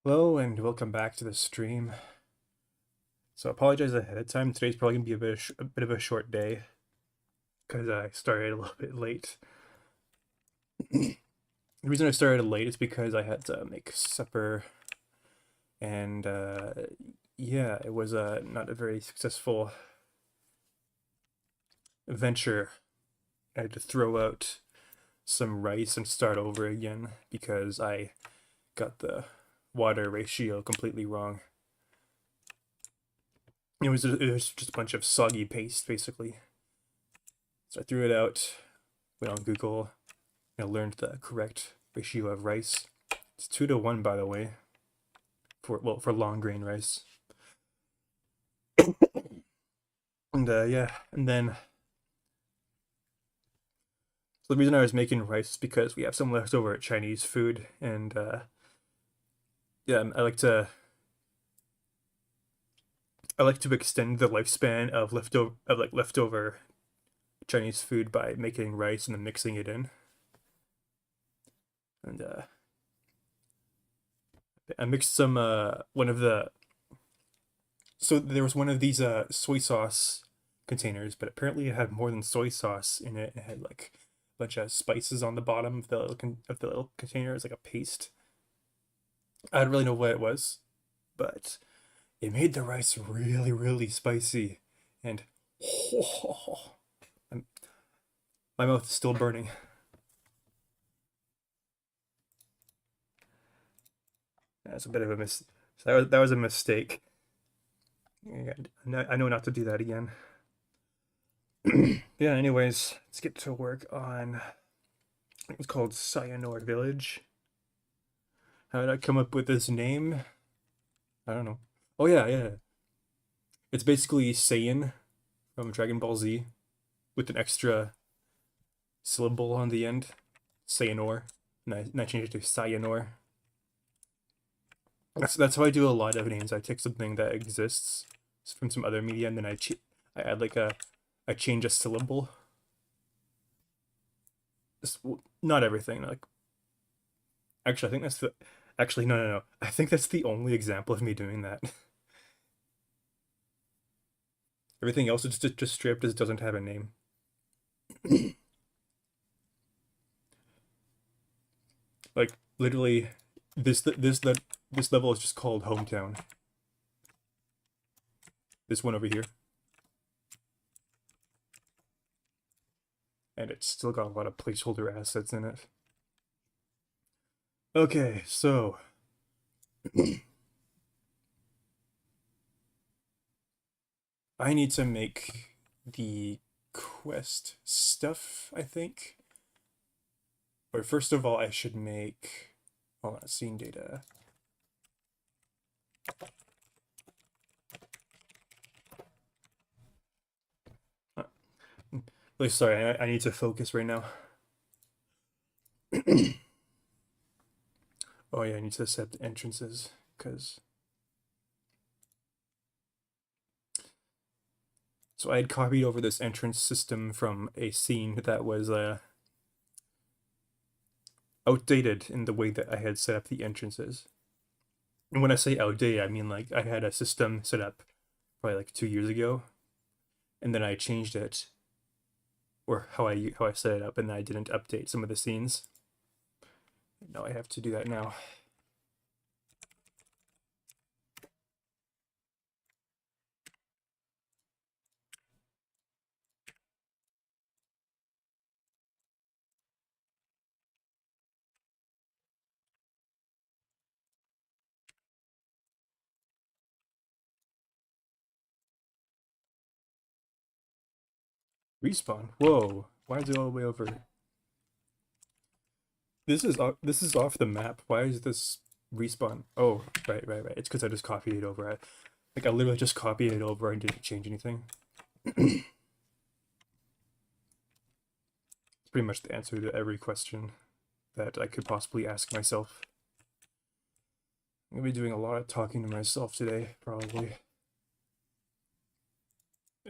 Hello and welcome back to the stream. So I apologize ahead of time. Today's probably gonna be a bit of a short day because I started a little bit late. The reason I started late is because I had to make supper, and yeah, it was not a very successful venture. I had to throw out some rice and start over again because I got the water ratio completely wrong. It was just a bunch of soggy paste basically. So I threw it out, went on Google, and I learned the correct ratio of rice. It's 2 to 1, by the way, for long grain rice. And yeah, and then so the reason I was making rice is because we have some leftover Chinese food, and yeah, I like to extend the lifespan of leftover Chinese food by making rice and then mixing it in. And I mixed some one of the so there was one of these soy sauce containers, but apparently it had more than soy sauce in it. It had like a bunch of spices on the bottom of the little container. It's like a paste. I don't really know what it was, but it made the rice really, really spicy, and I'm- my mouth is still burning. That's a bit of a mis. So that was a mistake. Yeah, I know not to do that again. Yeah. Anyways, let's get to work on. It's called Sayannor Village. How did I come up with this name? I don't know. Oh yeah, yeah. It's basically Saiyan from Dragon Ball Z with an extra syllable on the end. Sayannor. And I changed it to Sayannor. That's how I do a lot of names. I take something that exists from some other media and then I add like I change a syllable. Not everything. Like actually, I think that's the actually no, no, no. I think that's the only example of me doing that. Everything else is just stripped as it doesn't have a name. Like literally, this level is just called hometown. This one over here, and it's still got a lot of placeholder assets in it. Okay, so I need to make the quest stuff, I think. Or first of all, I should make, hold on, scene data. Really sorry, I need to focus right now. Oh yeah, I need to set the entrances because so I had copied over this entrance system from a scene that was outdated in the way that I had set up the entrances. And when I say outdated, I mean like I had a system set up probably like 2 years ago, and then I changed it, or how I set it up, and I didn't update some of the scenes. Now I have to do that now. Respawn. Whoa! Why is it all the way over? This is off the map. Why is this respawn? Oh, right, right, right. It's because I just copied it over. I literally just copied it over and didn't change anything. It's pretty much the answer to every question that I could possibly ask myself. I'm gonna be doing a lot of talking to myself today, probably.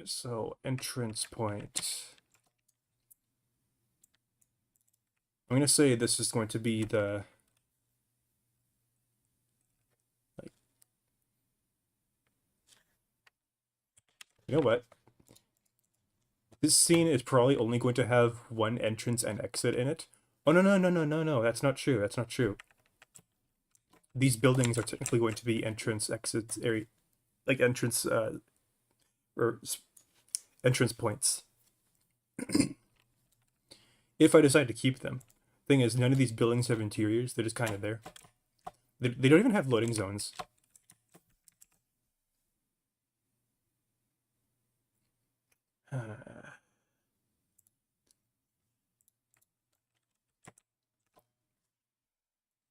So, entrance point. I'm gonna say this is going to be the You know what? This scene is probably only going to have one entrance and exit in it. Oh, no, no, no, no, no, no. That's not true. That's not true. These buildings are technically going to be entrance, exits, area, like entrance, or entrance points. If I decide to keep them. Thing is, none of these buildings have interiors. They're just kind of there. They don't even have loading zones.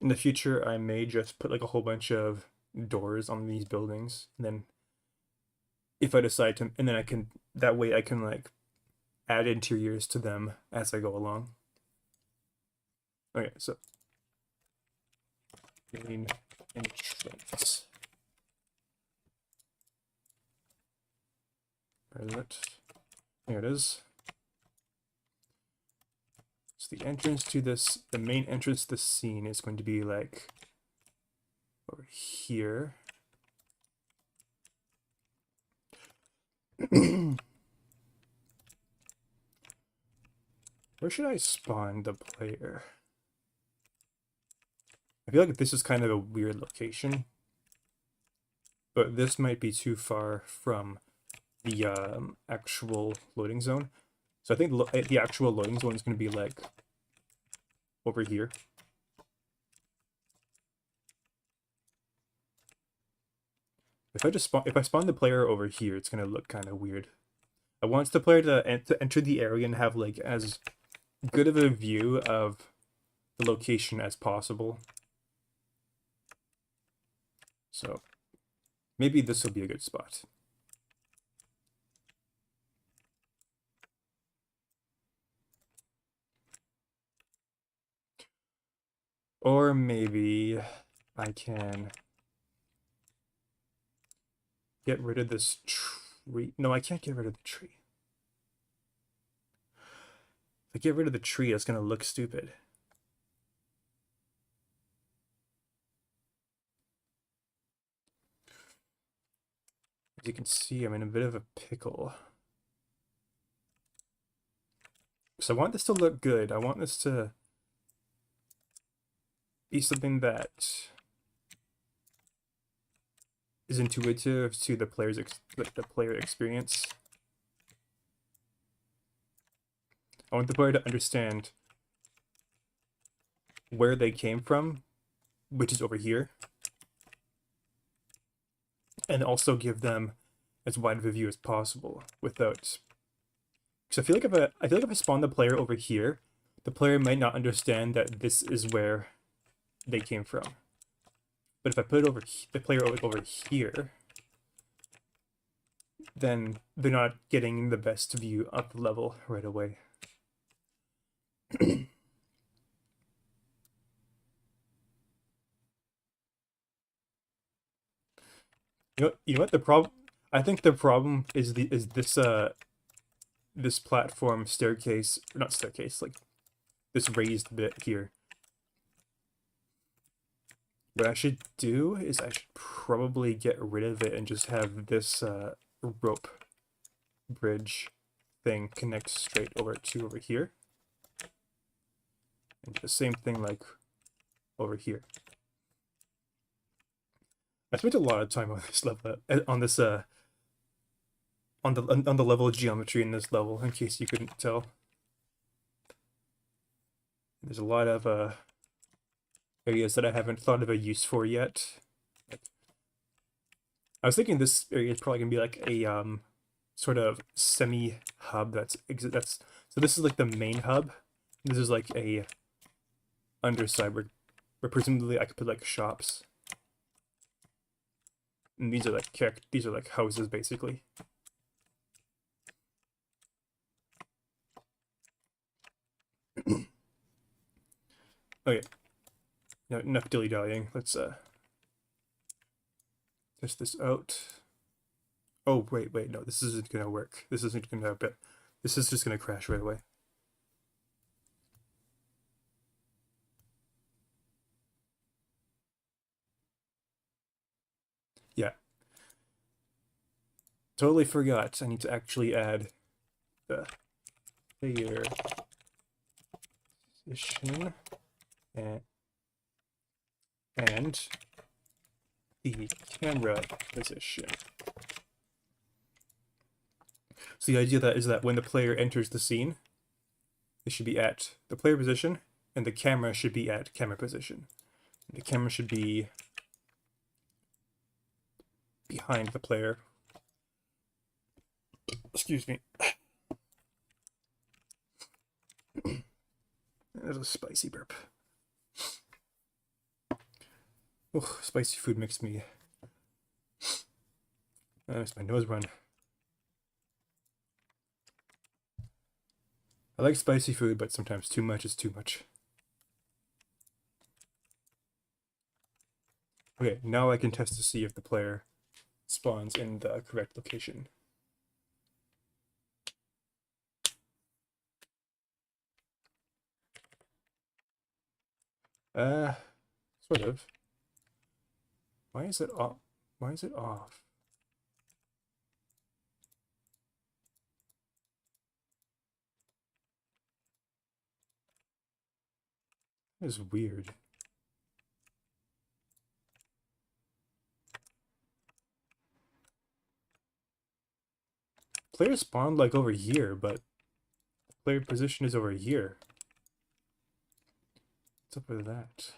In the future, I may just put like a whole bunch of doors on these buildings, and then if I decide to, and then I can, that way I can like add interiors to them as I go along. Okay, so main entrance. Where is it? There it is. So the entrance to this, the main entrance to the scene is going to be like over here. Where should I spawn the player? I feel like this is kind of a weird location, but this might be too far from the actual loading zone. So I think the actual loading zone is going to be like over here. If I spawn the player over here, it's going to look kind of weird. I want the player to enter the area and have like as good of a view of the location as possible. So maybe this will be a good spot. Or maybe I can get rid of this tree. No, I can't get rid of the tree. If I get rid of the tree, it's going to look stupid. As you can see, I'm in a bit of a pickle. So I want this to look good. I want this to be something that is intuitive to the player experience. I want the player to understand where they came from, which is over here, and also give them as wide of a view as possible without. Because I feel like if I spawn the player over here, the player might not understand that this is where they came from. But if I put the player over here, then they're not getting the best view of the level right away. You know what the problem? I think the problem is this platform staircase, not staircase, like this raised bit here. What I should do is I should probably get rid of it and just have this rope bridge thing connect straight over here. And the same thing like over here. I spent a lot of time on this level, on the level of geometry in this level, in case you couldn't tell. There's a lot of areas that I haven't thought of a use for yet. I was thinking this area is probably gonna be like a sort of semi-hub that's so this is like the main hub. This is like a underside where presumably I could put like shops. And these are like houses basically. Okay. No, enough dilly-dallying. Let's test this out. Oh wait, no, this isn't gonna work. This isn't gonna this is just gonna crash right away. Yeah. Totally forgot. I need to actually add the player position and the camera position. So the idea of that is that when the player enters the scene, it should be at the player position, and the camera should be at camera position. The camera should be behind the player. Excuse me. There's a spicy burp. Oh, spicy food makes me... makes my nose run. I like spicy food, but sometimes too much is too much. Okay, now I can test to see if the player spawns in the correct location. Sort of. Why is it off? Why is it off? That is weird. Player spawned like over here, but player position is over here. What's up with that?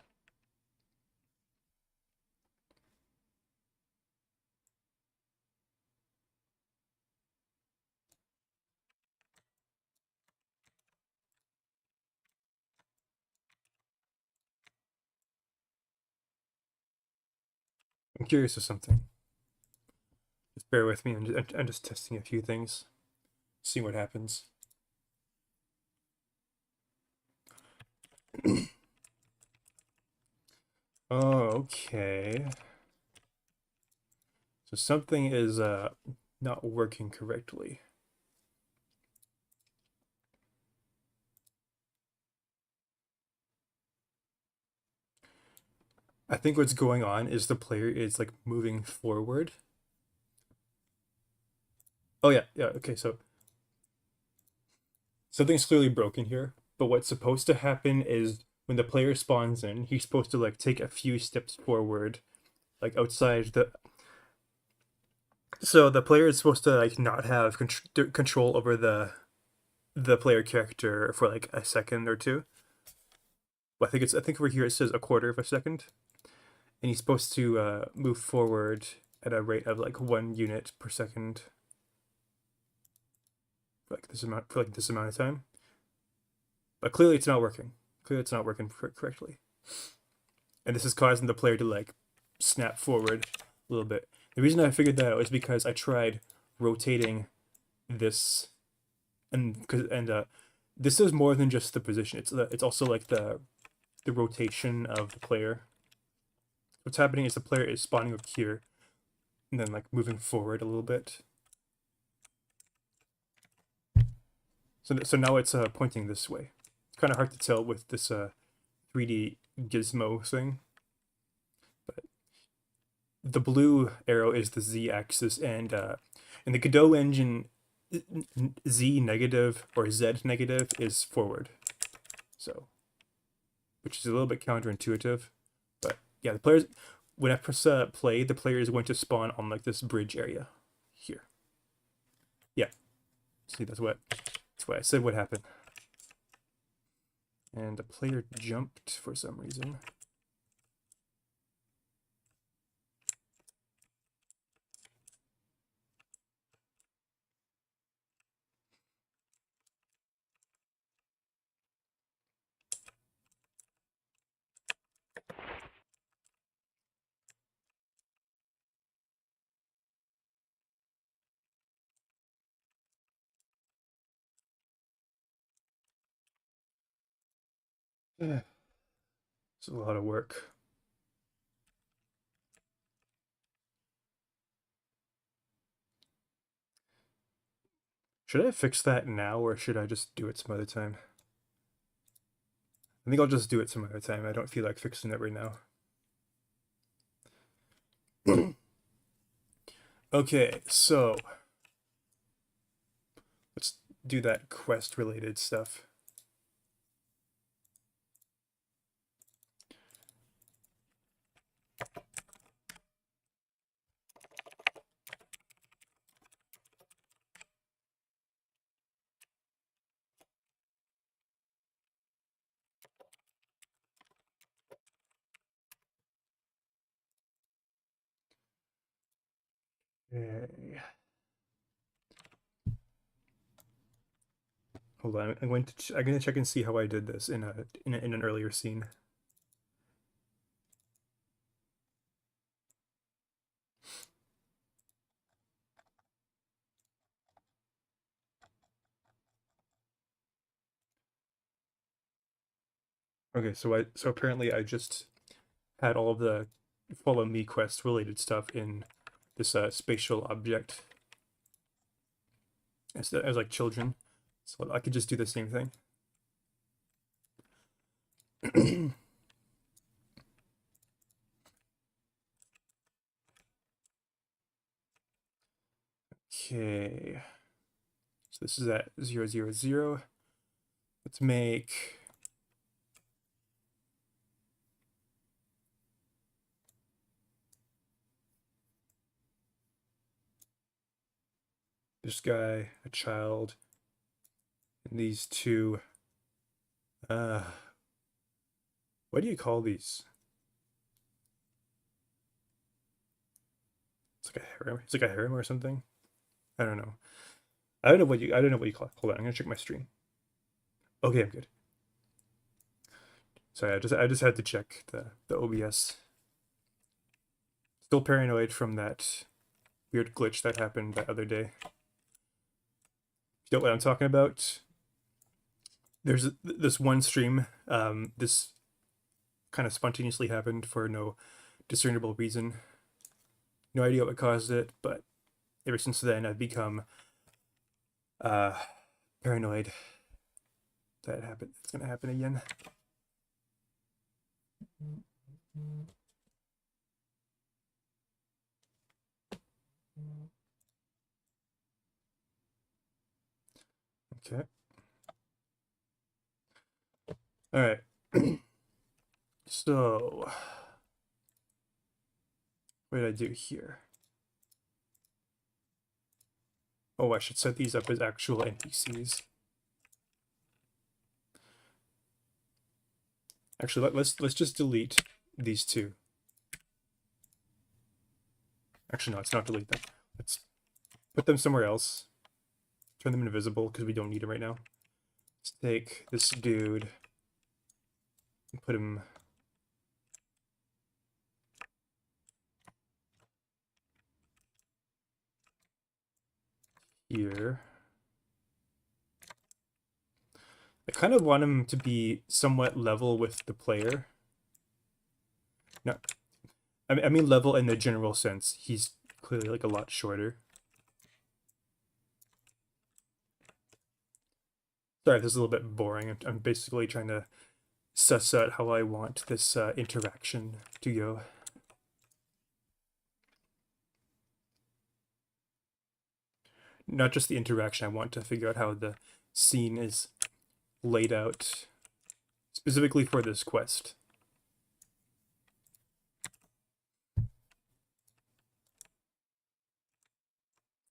I'm curious of something. Just bear with me. I'm just testing a few things. See what happens. Oh, okay. So something is not working correctly. I think what's going on is the player is like moving forward. Oh yeah, okay, so something's clearly broken here, but what's supposed to happen is when the player spawns in, he's supposed to like take a few steps forward, like outside the... So the player is supposed to like not have control over the player character for like a second or two. Well, I think over here it says a quarter of a second, and he's supposed to move forward at a rate of like 1 unit per second for like this amount of time. But clearly it's not working. Clearly it's not working correctly, and this is causing the player to like snap forward a little bit. The reason I figured that out is because I tried rotating this, and this is more than just the position. It's also like the rotation of the player. What's happening is the player is spawning up here, and then like moving forward a little bit. So now it's pointing this way. It's kind of hard to tell with this 3D gizmo thing. But the blue arrow is the z-axis, and in the Godot engine, z negative or z negative is forward. So, which is a little bit counterintuitive, but yeah, the players, when I press play, the player is going to spawn on like this bridge area here. Yeah, see, that's what I said would happen. And the player jumped for some reason. It's a lot of work. Should I fix that now, or should I just do it some other time? I think I'll just do it some other time. I don't feel like fixing it right now. Okay, so do that quest related stuff. Okay. Hold on, I'm going to check and see how I did this in in an earlier scene. Okay, so apparently I just had all of the follow me quest related stuff in this spatial object as like children, so I could just do the same thing. Okay, so this is at 0, 0, 0. Let's make this guy a child, and these two. What do you call these? It's like a harem. It's like a harem or something. I don't know. I don't know what you call it. Hold on, I'm gonna check my stream. Okay, I'm good. Sorry, I just had to check the OBS. Still paranoid from that weird glitch that happened that other day. You know what I'm talking about? There's this one stream. This kind of spontaneously happened for no discernible reason. No idea what caused it, but ever since then I've become uh, paranoid that it's gonna happen again. Okay. All right. So, what did I do here? Oh, I should set these up as actual NPCs. Actually, let's just delete these two. Actually, no, let's not delete them. Let's put them somewhere else. Turn them invisible because we don't need them right now. Let's take this dude and put him here. I kind of want him to be somewhat level with the player. No, I mean level in the general sense. He's clearly like a lot shorter. Sorry, this is a little bit boring. I'm basically trying to suss out how I want this interaction to go. Not just the interaction, I want to figure out how the scene is laid out specifically for this quest.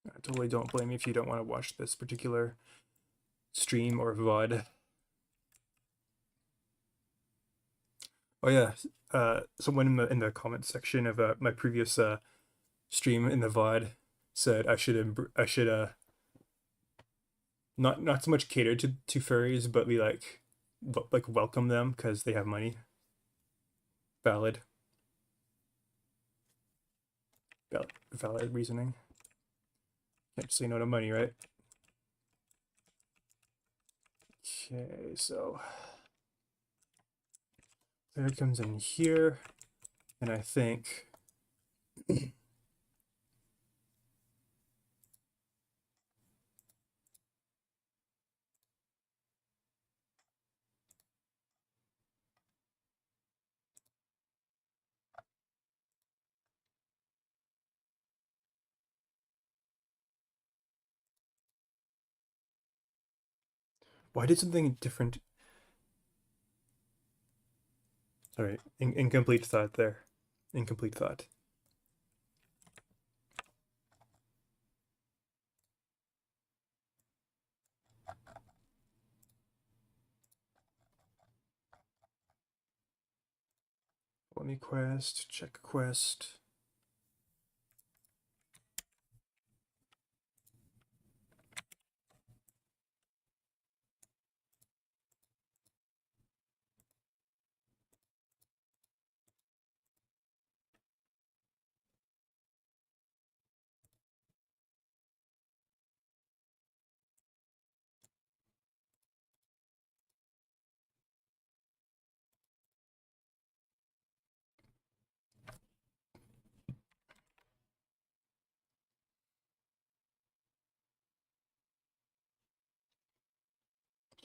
I totally don't blame you if you don't want to watch this particular stream or VOD. Oh yeah, someone in the comment section of my previous stream in the VOD said I should not so much cater to furries, but be like welcome them because they have money. Valid. Valid reasoning. Can't say no to money, right? Okay, so there it comes in here, and I think Why did something different? Sorry, incomplete thought there. Incomplete thought. Let me quest, check quest.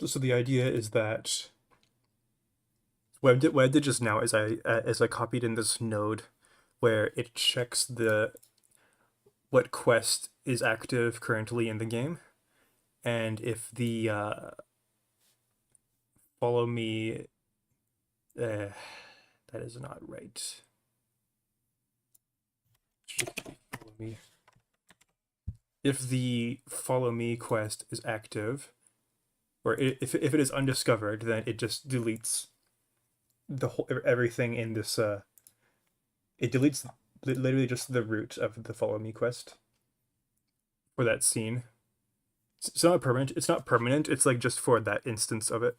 So the idea is that what I did just now is I copied in this node where it checks the what quest is active currently in the game, and if the follow me, that is not right. Follow me. If the follow me quest is active, or if it is undiscovered, then it just deletes the whole everything in this. It deletes literally just the root of the follow me quest for that scene. It's not permanent. It's not permanent. It's like just for that instance of it.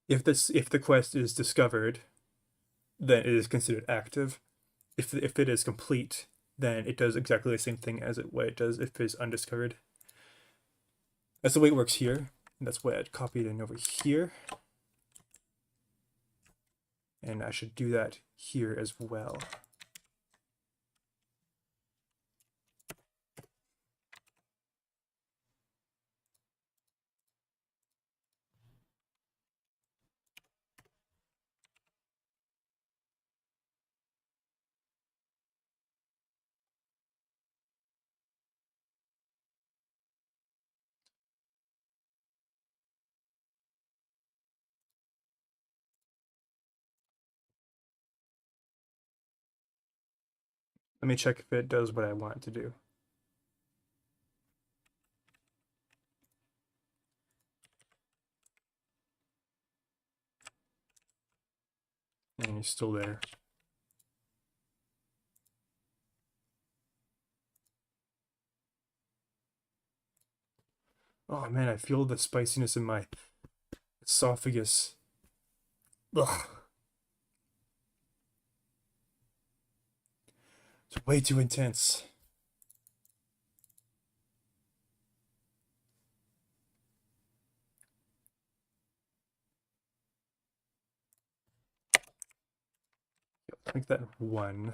If the quest is discovered, then it is considered active. If it is complete, then it does exactly the same thing as what it does if it's undiscovered. That's the way it works here. And that's what I copied in over here. And I should do that here as well. Let me check if it does what I want it to do. And he's still there. Oh man, I feel the spiciness in my esophagus. Ugh. It's way too intense. Make that 1.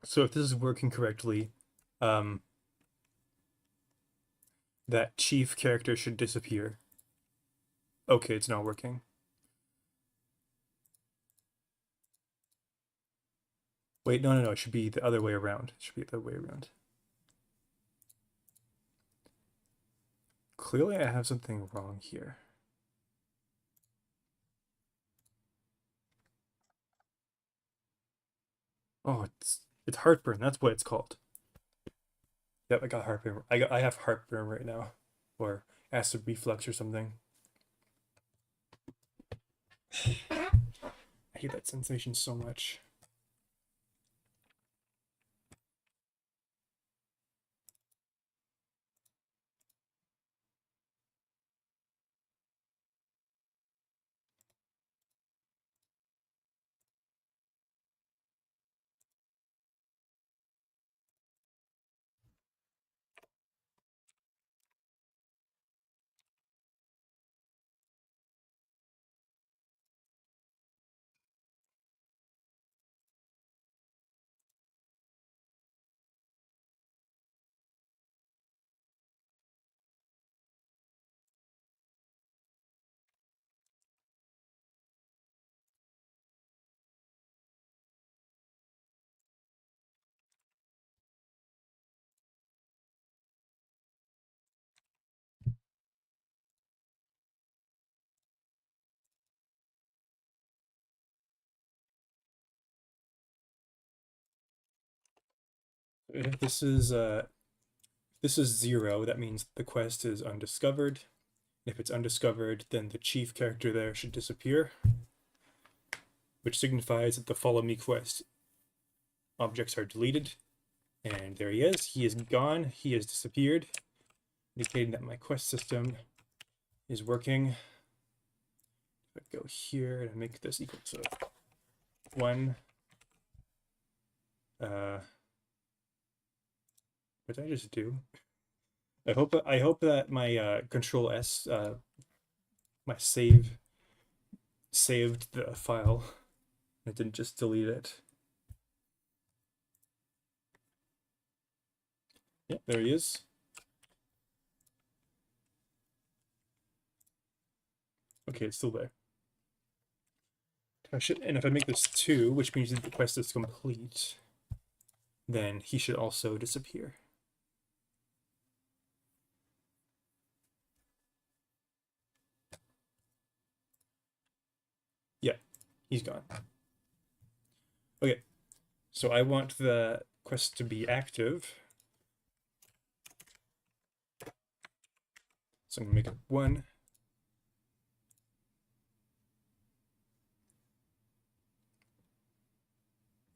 So if this is working correctly, that chief character should disappear. Okay, it's not working. Wait, no, it should be the other way around. It should be the other way around. Clearly I have something wrong here. Oh, it's heartburn. That's what it's called. Yep, I got heartburn. I have heartburn right now, or acid reflux or something. I hate that sensation so much. if this is 0, that means the quest is undiscovered. If it's undiscovered, then the chief character there should disappear, which signifies that the Follow Me quest objects are deleted. And there he is. He is gone. He has disappeared, indicating that my quest system is working. If I go here and make this equal to 1, what did I just do? I hope that my Control S my save saved the file. It didn't just delete it. Yep, there he is. Okay, it's still there. And if I make this 2, which means that the quest is complete, then he should also disappear. Yeah, he's gone. Okay, so I want the quest to be active. So I'm gonna make it 1.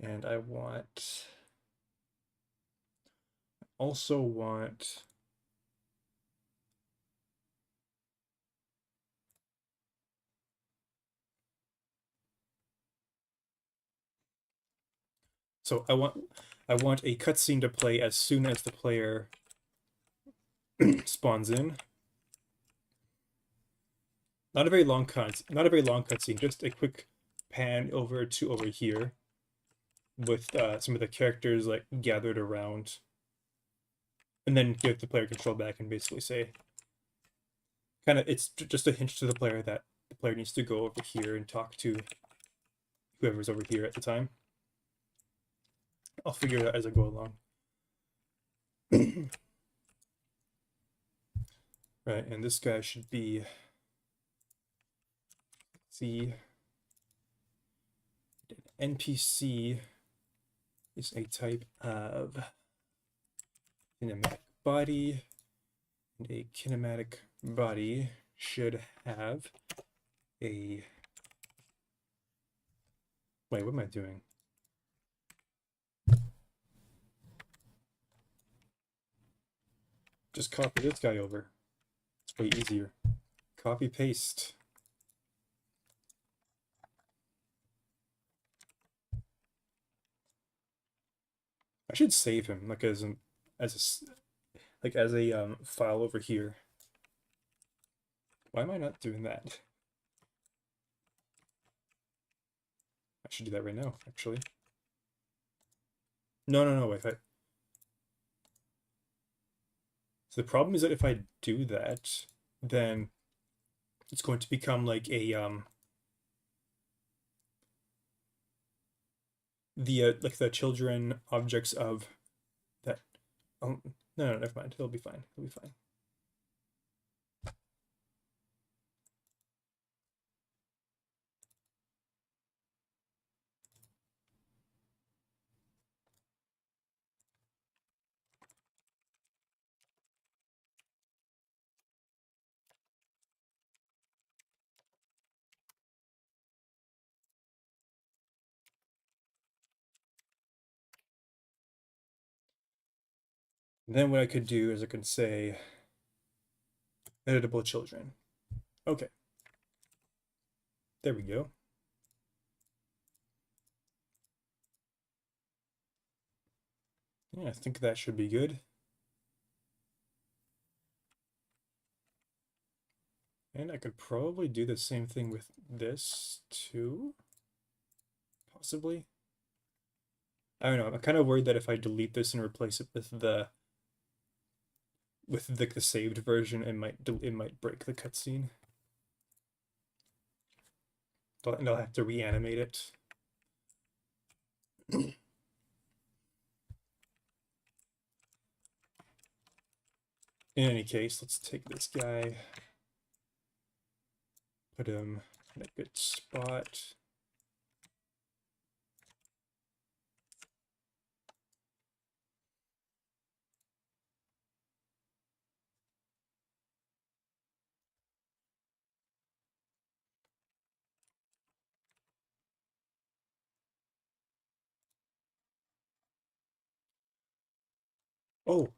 And I also want so I want a cutscene to play as soon as the player spawns in. Not a very long cutscene, just a quick pan over here with some of the characters like gathered around, and then give the player control back and basically say, it's just a hint to the player that the player needs to go over here and talk to whoever's over here at the time. I'll figure it out as I go along. Right, and this guy should be the NPC is a type of kinematic body, and a kinematic body should have a... Wait, what am I doing? Just copy this guy over. It's way easier. Copy paste. I should save him like as a file over here. Why am I not doing that? I should do that right now, actually. No, wait. So the problem is that if I do that, then it's going to become like a the children objects of that. Oh no, never mind. It'll be fine. It'll be fine. And then what I could do is I could say editable children. Okay. There we go. Yeah, I think that should be good. And I could probably do the same thing with this too. Possibly. I don't know. I'm kind of worried that if I delete this and replace it with the saved version, it might break the cutscene. And I'll have to reanimate it. In any case, let's take this guy, put him in a good spot. Oh,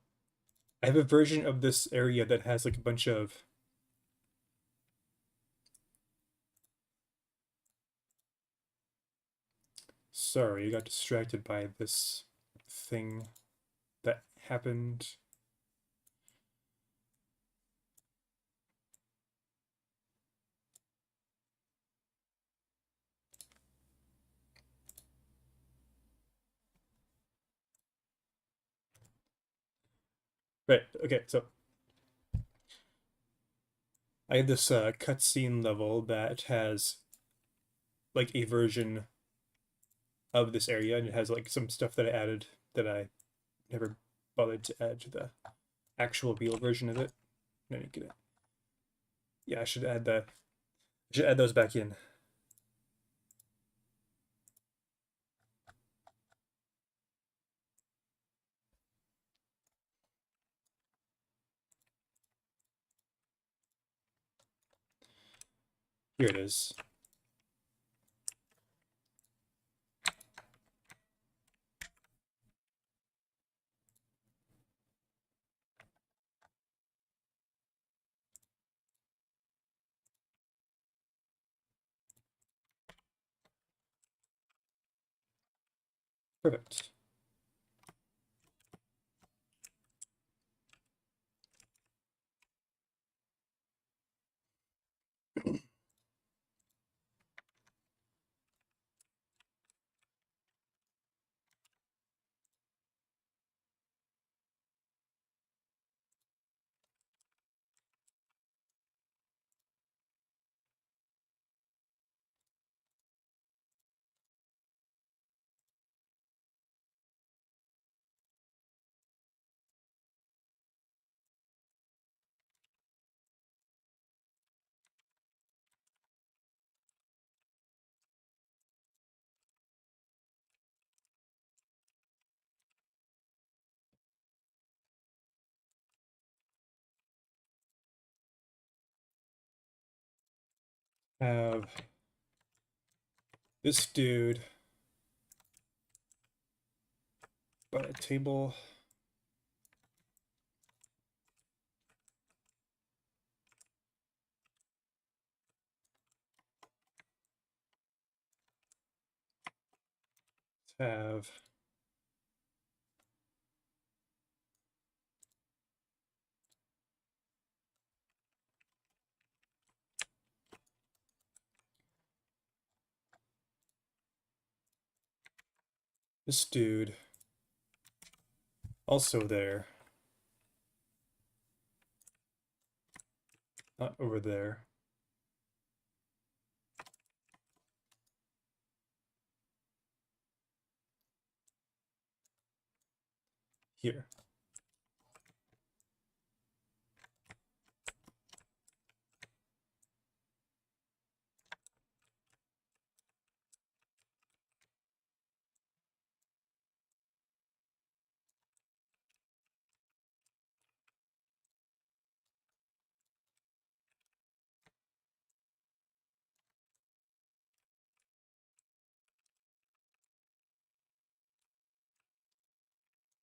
I have a version of this area that has like a bunch of. Sorry, I got distracted by this thing that happened. Right, okay, so I have this cutscene level that has like a version of this area, and it has like some stuff that I added that I never bothered to add to the actual real version of it. I didn't get it. Yeah, I should add that. I should add those back in. Here it is. Perfect. Have this dude by a table. Have this dude also there, not over there. Here.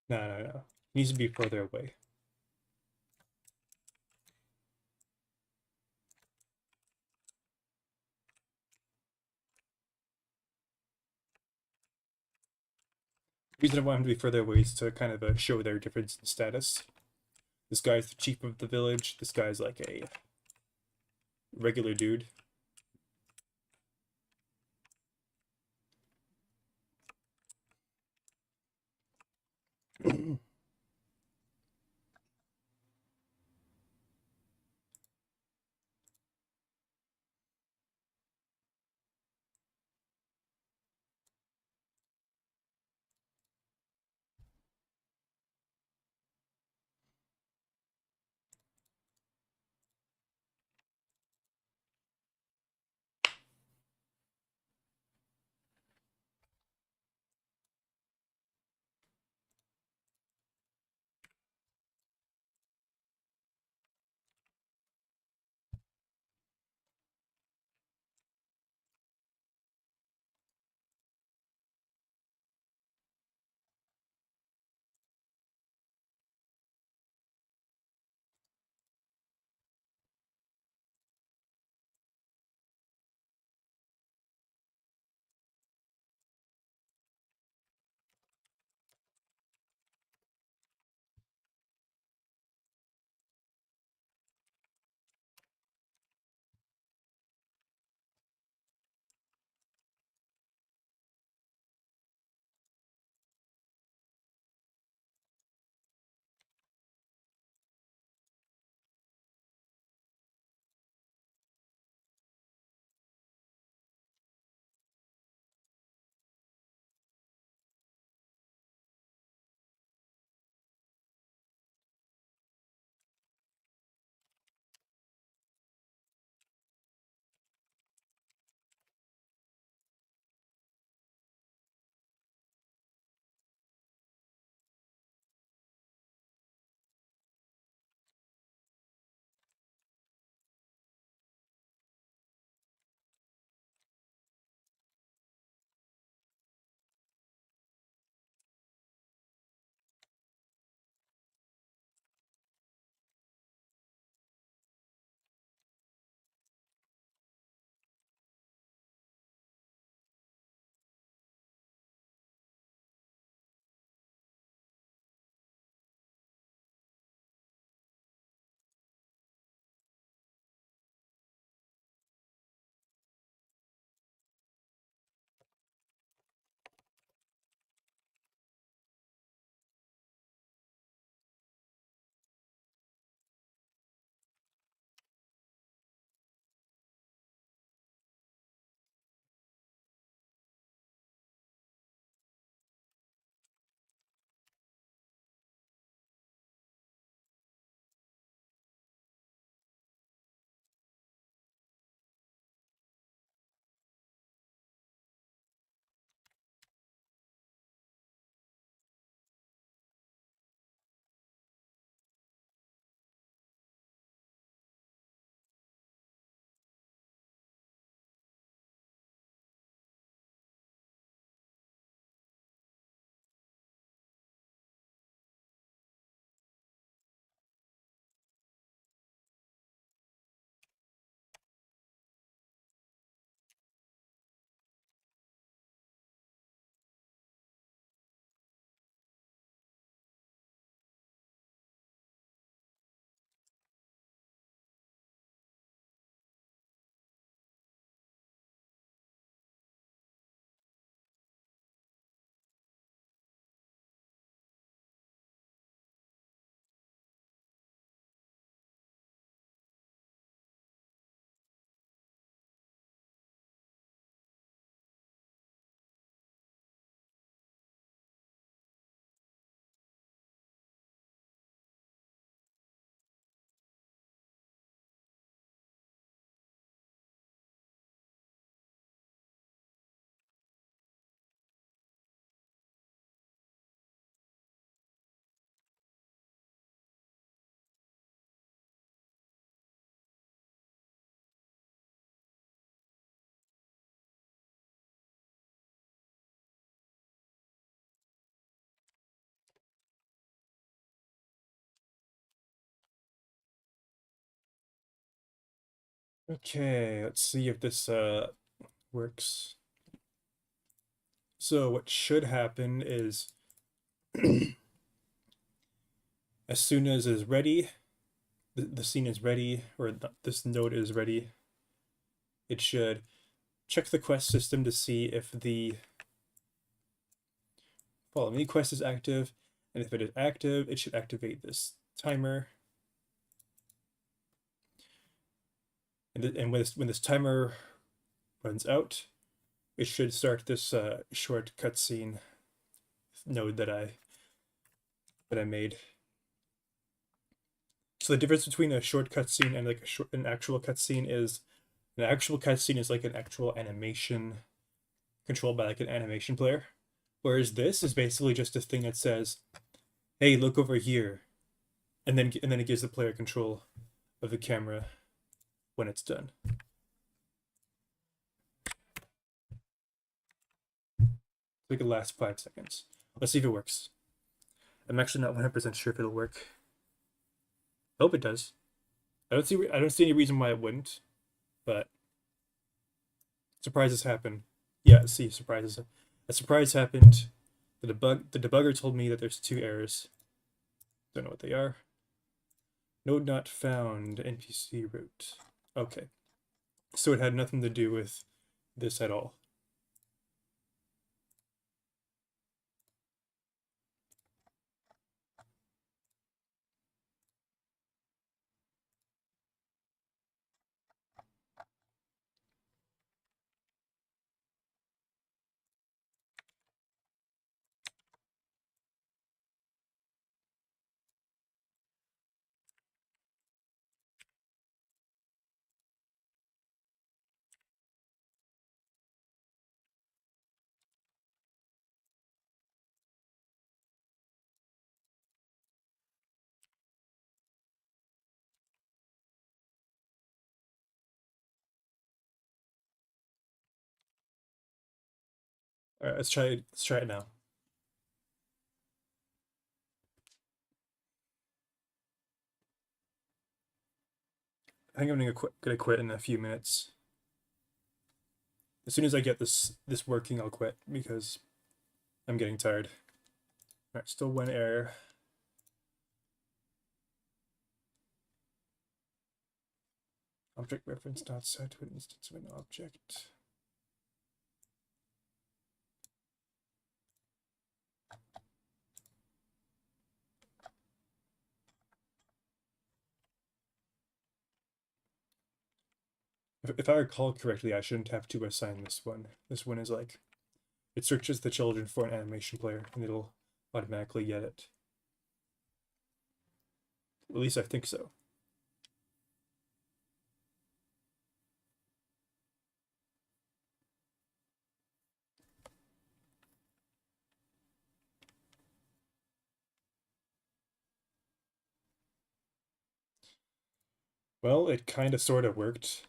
No, no, no. He needs to be further away. The reason I want him to be further away is to kind of show their difference in status. This guy's the chief of the village. This guy's like a regular dude. Okay, let's see if this works. So what should happen is as soon as is ready, the scene is ready, or this node is ready, it should check the quest system to see if the follow me quest is active, and if it is active, it should activate this timer. And when this timer runs out, it should start this short cutscene node that I made. So the difference between a short cutscene and like an actual cutscene is an actual cutscene is like an actual animation controlled by like an animation player, whereas this is basically just a thing that says, "Hey, look over here," and then it gives the player control of the camera when it's done. Like it lasts 5 seconds. Let's see if it works. I'm actually not 100% sure if it'll work. I hope it does. I don't see any reason why it wouldn't, but surprises happen. Yeah, see, surprises. A surprise happened. The debugger told me that there's 2 errors. Don't know what they are. Node not found, NPC root. Okay. So it had nothing to do with this at all. All right, let's try it now. I think I'm gonna quit in a few minutes. As soon as I get this working, I'll quit because I'm getting tired. All right, still 1 error. Object reference not set to an instance of an object. If I recall correctly, I shouldn't have to assign this one. This one is like, it searches the children for an animation player and it'll automatically get it. At least I think so. Well, it kind of sort of worked.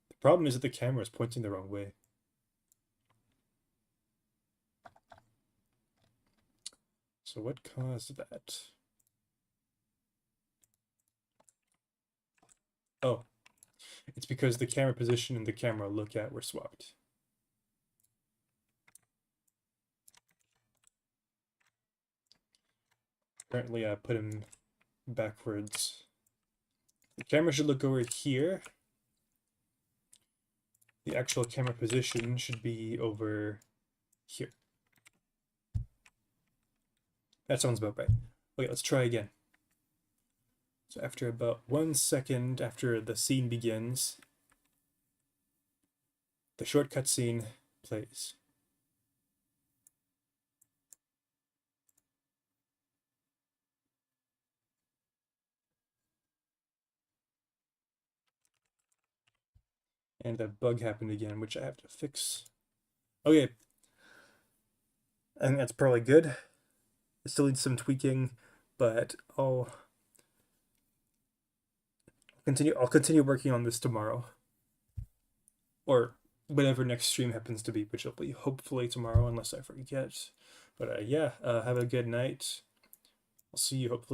The problem is that the camera is pointing the wrong way. So what caused that? Oh, it's because the camera position and the camera look at were swapped. Apparently I put him backwards. The camera should look over here. The actual camera position should be over here. That sounds about right. Okay, let's try again. So after about 1 second after the scene begins, the short cutscene plays. And that bug happened again, which I have to fix. Okay. I think that's probably good. It still needs some tweaking, but I'll continue working on this tomorrow. Or whatever next stream happens to be, which will be hopefully tomorrow, unless I forget. But yeah, have a good night. I'll see you hopefully.